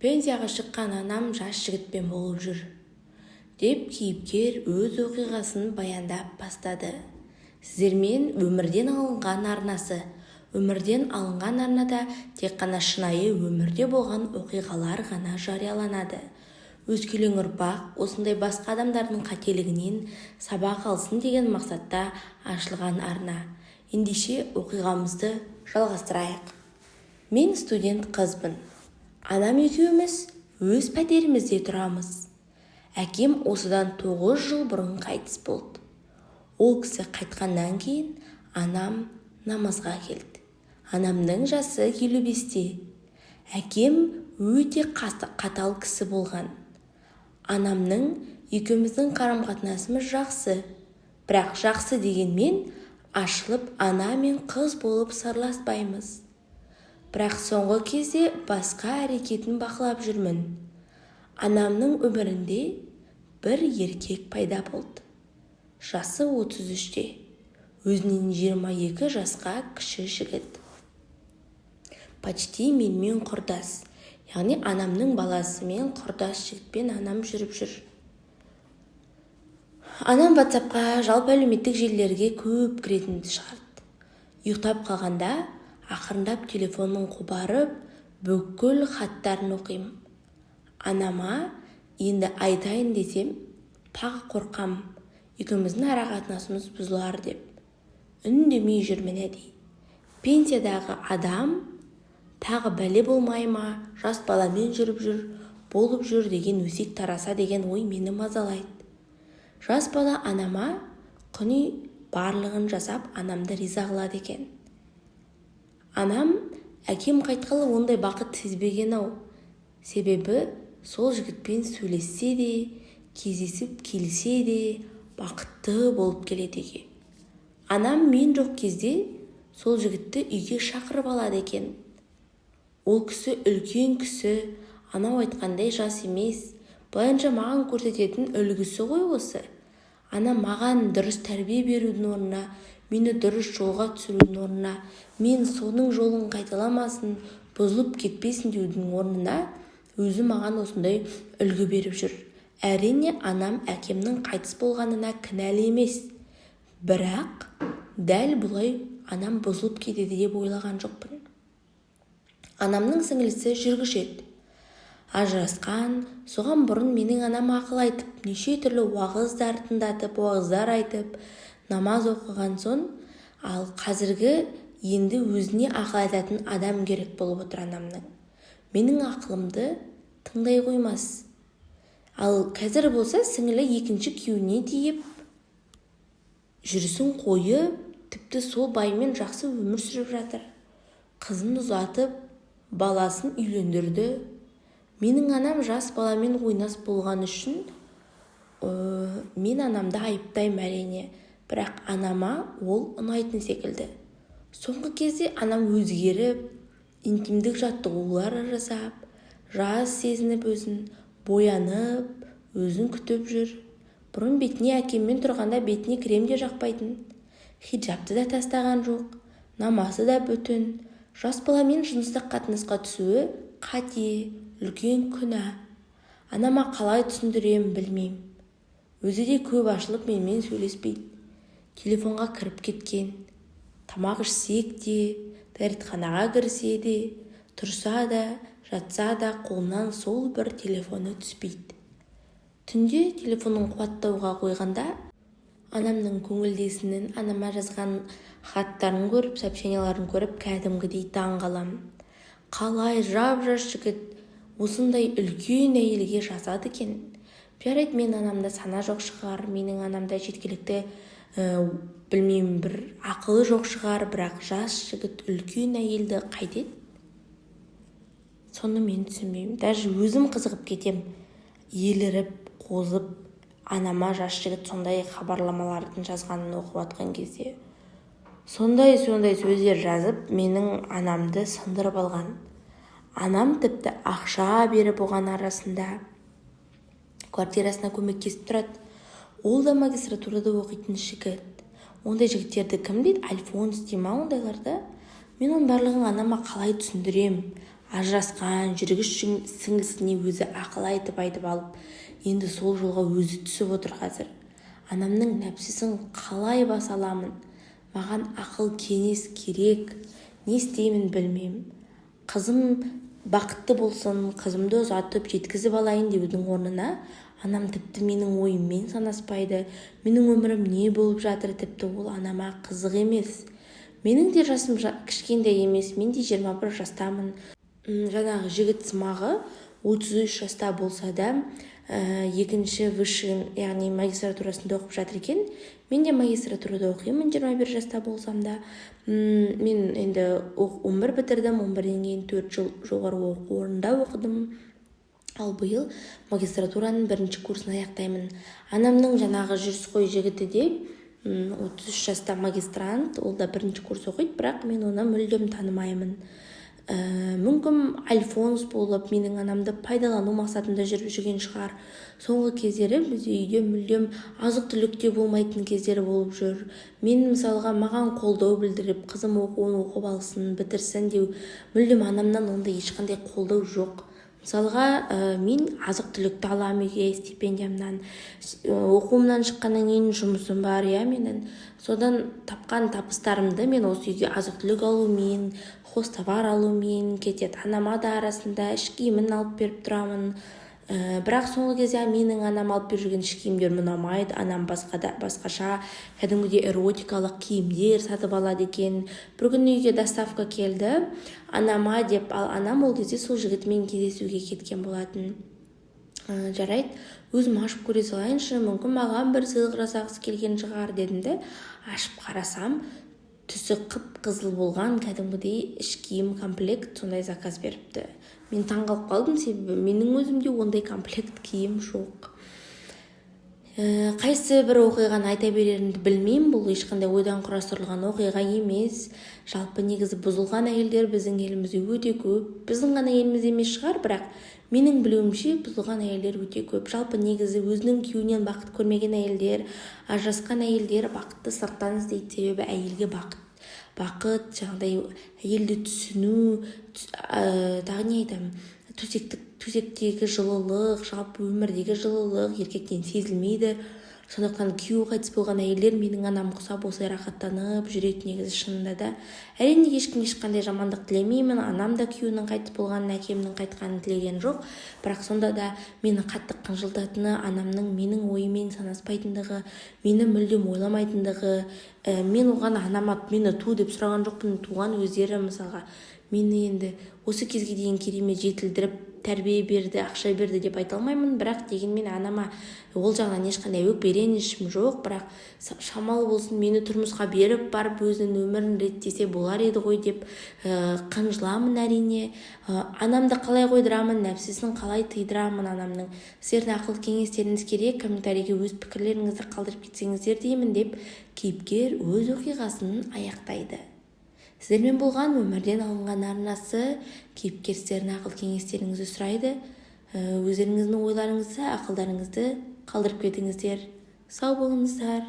Пенсияға шыққан анам жас жігітпен болып жүр, деп кейіпкер өз оқиғасын баяндап бастады. Сіздермен өмірден алынған арнасы. Өмірден алынған арнада тек қана шынайы өмірде болған оқиғалар ғана жарияланады. Өскелең ұрпақ осындай басқа адамдардың қателігінен сабақ алсын деген мақсатта ашылған арна. Ендеше оқиғамызды жалғастырайық. Мен студент қызбын. Анам екеуміз өз пәтерімізде тұрамыз. Әкем осыдан 9 жыл бұрын қайтыс болды. Ол кісі қайтқаннан кейін анам намазға келді. Анамның жасы 55-те. Әкем өте қатал кісі болған. Анамның екеуміздің қарым-қатынасымыз жақсы. Бірақ жақсы дегенмен ашылып ана мен қыз болып сырласпаймыз. Бірақ соңғы кезде басқа әрекетін бақылап жүрмін. Анамның өмірінде бір еркек пайда болды. Жасы 33-те. Өзінен 22 жасқа кіші жігіт. Почти менімен құрдас. Яғни анамның баласымен құрдас жігітпен анам жүріп жүр. Анам WhatsApp-қа, жалпы әлеуметтік желілерге көп кіретінді шығарды. Ұйықтап қалғанда ақырындап телефонын қобарып, бүкіл хаттарын оқимын. Анама енді айтайын десем, тағы қорқам, екеуміздің ара қатынасымыз бұзылар деп. Үндемей жүрмін әдей. Пенсиядағы адам тағы бәле болмай ма, жас баламен жүріп жүр, болып жүр деген өсек тараса деген ой мені мазалайды. Жас бала анама күні барлығын жасап, анамды риза қылады екен. Анам әкем қайтқалы ондай бақыт сезбеген-ау. Себебі сол жігітпен сөйлессе де, кездесіп келсе де бақытты болып келеді екен. Анам мен жоқ кезде сол жігітті үйге шақырып алады екен. Ол кісі үлкен кісі, анау айтқандай жас емес, былайынша маған көрсететін үлгісі ғой осы. Анам маған дұрыс тәрбие берудің орнына, мені дұрыс жолға түсірудің орнына, мен соның жолын қайталамасын, бұзылып кетпесін деудің орнына, өзі маған осындай үлгі беріп жүр. Әрине, анам әкемнің қайтыс болғанына кінәлі емес. Бірақ дәл бұлай анам бұзылып кетеді деп ойлаған жоқпын. Анамның сіңілісі жүргіш еді. Ажырасқан, соған бұрын менің анам ақыл айтып, неше түрлі уағыздар тыңдатып, уағыздар айтып, намаз оқыған соң, ал қазіргі енді өзіне ақыл айтатын адам керек болып отыр анамның. Менің ақылымды тыңдай қоймас. Ал қазір болса сіңілі екінші күйеуіне тиіп, жүрісін қойып, тіпті сол баймен жақсы өмір сүріп жатыр. Қызын ұзатып, баласын үйлендірді. Менің анам жас баламен ойнас болған үшін мен анамды айыптаймын әрине. Бірақ анама ол ұнайтын секілді. Соңғы кезде анам өзгеріп, интимдік жаттығулар жасап, жас сезініп өзін, боянып, өзін күтіп жүр. Бұрын бетіне әкеммен тұрғанда бетіне крем де жақпайтын. Хиджабты да тастаған жоқ, намазы да бүтін. Жас баламен жыныстық қатынасқа түсуі қате, үлкен күнә. Анама қалай түсіндірем білмеймін. Өзі де көп ашылып менімен сөйлеспейді. Телефонға кіріп кеткен. Тамақ ішсек те, дәретханаға кірсе де, тұрса да, жатса да қолынан сол бір телефоны түспейді. Түнде телефонын қуаттауға қойғанда, анамның көңілдесінің анама жазған хаттарын көріп, сообщенияларын көріп, кәдімгідей таңғаламын. Қалай жап-жас жігіт осындай үлкен әйелге жазады екен. Жарайды, мен анамда сана жоқ шығар, менің анамда жеткілікті білмеймін, бір ақылы жоқ шығар, бірақ жас жігіт үлкен әйелді қайтеді? Соны мен түсінбеймін. Даже өзім қызығып кетем. Еліріп, қозып, анама жас жігіт сондай хабарламалардың жазғанын оқып атқан кезде. Сондай сөздер жазып, менің анамды сындырып алған. Анам тіпті ақша беріп оған арасында квартирасына көмектесіп тұрады. Ол да магистратурада оқитын жігіт. Ондай жігіттерді кім дейді? Альфонс дей ма ондайларды? Мен оның барлығын анама қалай түсіндірем? ажырасқан жүргіш сіңлісіне өзі ақыл айтып алып, енді сол жолға өзі түсіп отыр қазір. Анамның нәпсісін қалай баса аламын? Маған ақыл кеңес керек. Не істеймін білмеймін. Қызым бақытты болсын, қызымды ұзатып жеткізіп алайын деудің орнына, анам тіпті менің ойыммен санаспайды. Менің өмірім не болып жатыр, тіпті ол анама қызық емес. Менің де жасым кішкентай емес, мен де 21 жастамын. Жаңағы жігіт сымағы 33 жаста болса да, екінші высший, яғни магистратурасында оқып жатыр екен. Мен де магистратурада оқимын 21 жаста болсам да. Мен енді 11 бітірдім, 11-ден кейін 4 жыл жоғары оқу орнында оқыдым. Ал биыл магистратураның 1-ші курсын аяқтаймын. Анамның жаңағы жүрсқой жігіті де 33 жаста магистрант, ол да 1-ші курс оқиды, бірақ мен оны мүлдем танымаймын. Мүмкін Альфонс болып, менің анамды пайдалану мақсатында жүріп жүрген шығар. Соңғы кездері бізде үйде мүлдем азық-түлікте болмайтын кездері болып жүр. Мен мысалға маған қолдау білдіріп, қызым оқуын оқып алсын, бітірсін деу, мүлдем анамнан ондай ешқандай қолдау жоқ. Мысалға, мен азық-түлікті алам үйге стипендиямнан, оқуымнан шыққаннан кейін жұмысым бар, менің. Содан тапқан табыстарымды мен осы үйге азық-түлік алумен, хозтовар алумен кетеді. Анама да арасында іш киімін алып беріп тұрамын. Бірақ соңғы кезде менің анам алып беріп жүрген іш киімдер ұнамайды. Анам басқаша кәдімгідей эротикалық киімдер сатып алады екен. Бір күні үйге доставка келді, анама деп, ал анам ол кезде сол жігітімен кездесуге кеткен болатын. Жарайды, өзім ашып көре салайыншы, мүмкін маған бір сыйлық жасағысы келген шығар дедім де, ашып қарасам, түсі қып-қызыл болған кәдімгідей іш киім комплект сондай заказ беріпті. Мен таңғалып қалдым, себебі менің өзімде ондай комплект киім жоқ. Қайсы бір оқиғаны айта берерімді білмеймін, бұл ешқандай ойдан құрастырылған оқиға емес. Жалпы негізі бұзылған әйелдер біздің елімізде өте көп. Біздің ғана елімізде емес шығар, бірақ менің білуімше бұзылған әйелдер өте көп. Жалпы негізі өзінің күйеуінен бақыт көрмеген әйелдер, ажырасқан әйелдер бақытты сырттан іздейді, себебі әйелге бақыт, жаңағыдай әйелді түсіну, тағы не айтамын, төсектегі жылылық, жалпы өмірдегі жылылық еркектен сезілмейді. Сондықтан күйеуі қайтыс болған әйелдер менің анам құсап осылай рахаттанып жүреді негізі шынында да. Әрине ешқандай жамандық тілемеймін. Анам да күйеуінің қайтыс болғанын, әкемнің қайтқанын тілеген жоқ. Бірақ сонда да мені қатты қынжылтатыны анамның менің ойымен санаспайтындығы, мені мүлдем ойламайтындығы. Мен оған анама мені ту деп сұраған жоқпын. Туған өздері мысалға мені енді осы кезге дейін керемет жетілдіріп, тәрбие берді, ақша берді деп айта алмаймын, бірақ дегенмен анама ол жағынан ешқандай өкпе-ренішім жоқ, бірақ шамалы болсын мені тұрмысқа беріп барып өзінің өмірін реттесе болар еді ғой деп қынжыламын әрине. Анамды қалай қойдырамын, нәпсісін қалай тыйдырамын анамның. Сіздердің ақыл кеңестеріңіз керек, комментарийге өз пікірлеріңізді қалдырып кетсеңіздер деймін деп кейіпкер өз оқиғасын аяқтайды. Сіздермен болған өмірден алынған арнасы, кейіпкер сіздердің ақыл кеңестеріңізді сұрайды. Өздеріңіздің ойларыңызды, ақылдарыңызды қалдырып кетіңіздер. Сау болыңыздар.